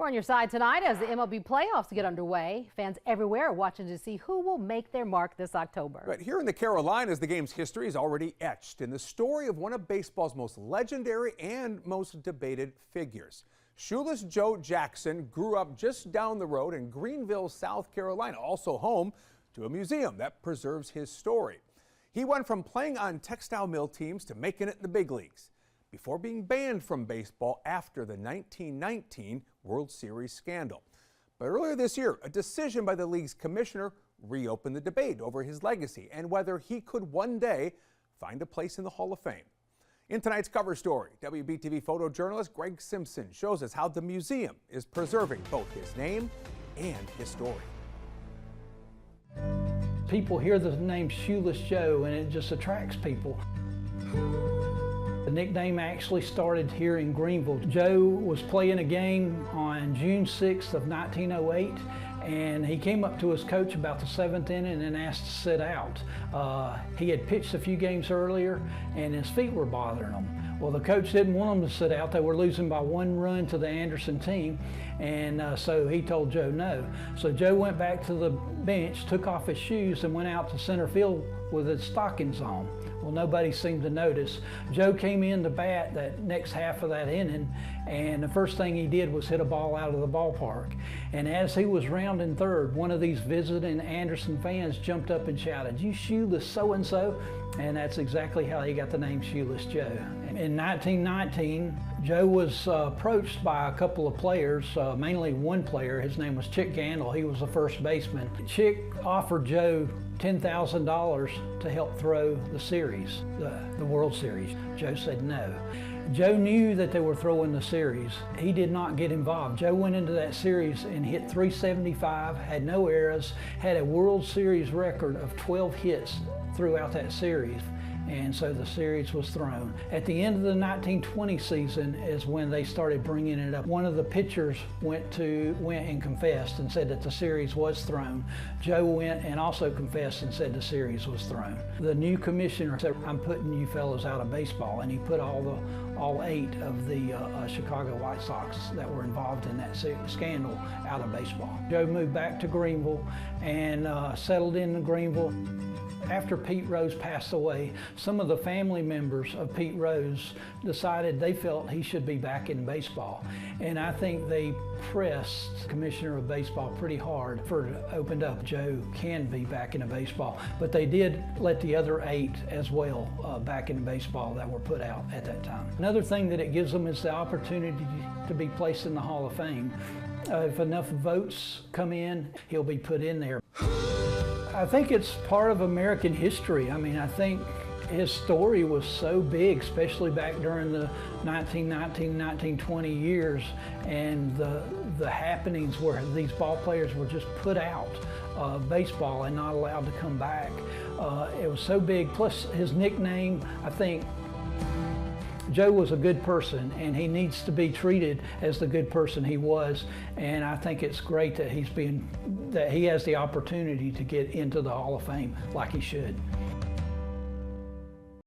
We're on your side tonight as the MLB playoffs get underway. Fans everywhere are watching to see who will make their mark this October. Right here in the Carolinas, the game's history is already etched in the story of one of baseball's most legendary and most debated figures. Shoeless Joe Jackson grew up just down the road in Greenville, South Carolina, also home to a museum that preserves his story. He went from playing on textile mill teams to making it in the big leagues, before being banned from baseball after the 1919 World Series scandal. But earlier this year, a decision by the league's commissioner reopened the debate over his legacy and whether he could one day find a place in the Hall of Fame. In tonight's cover story, WBTV photojournalist Greg Simpson shows us how the museum is preserving both his name and his story. People hear the name Shoeless Joe and it just attracts people. The nickname actually started here in Greenville. Joe was playing a game on June 6th of 1908, and he came up to his coach about the 7th inning and asked to sit out. He had pitched a few games earlier, and his feet were bothering him. Well, the coach didn't want him to sit out. They were losing by 1 run to the Anderson team, and so he told Joe no. So Joe went back to the bench, took off his shoes, and went out to center field with his stockings on. Well, nobody seemed to notice. Joe came in to bat that next half of that inning, and the first thing he did was hit a ball out of the ballpark. And as he was rounding third, one of these visiting Anderson fans jumped up and shouted, "You shoeless so-and-so?" And that's exactly how he got the name Shoeless Joe. In 1919, Joe was approached by a couple of players, mainly one player. His name was Chick Gandil. He was the first baseman. Chick offered Joe $10,000 to help throw the series, the World Series. Joe said no. Joe knew that they were throwing the series. He did not get involved. Joe went into that series and hit .375, had no errors, had a World Series record of 12 hits throughout that series. And so the series was thrown. At the end of the 1920 season is when they started bringing it up. One of the pitchers went and confessed and said that the series was thrown. Joe went and also confessed and said the series was thrown. The new commissioner said, "I'm putting you fellows out of baseball," and he put all 8 of the Chicago White Sox that were involved in that scandal out of baseball. Joe moved back to Greenville and settled into Greenville. After Pete Rose passed away, some of the family members of Pete Rose decided they felt he should be back in baseball. And I think they pressed the commissioner of baseball pretty hard for it opened up. Joe can be back in baseball. But they did let the other 8 as well back in baseball that were put out at that time. Another thing that it gives them is the opportunity to be placed in the Hall of Fame. If enough votes come in, he'll be put in there. I think it's part of American history. I mean, I think his story was so big, especially back during the 1919, 1920 years, and the happenings where these ball players were just put out of baseball and not allowed to come back. It was so big. Plus his nickname, I think, Joe was a good person, and he needs to be treated as the good person he was. And I think it's great that he has the opportunity to get into the Hall of Fame like he should.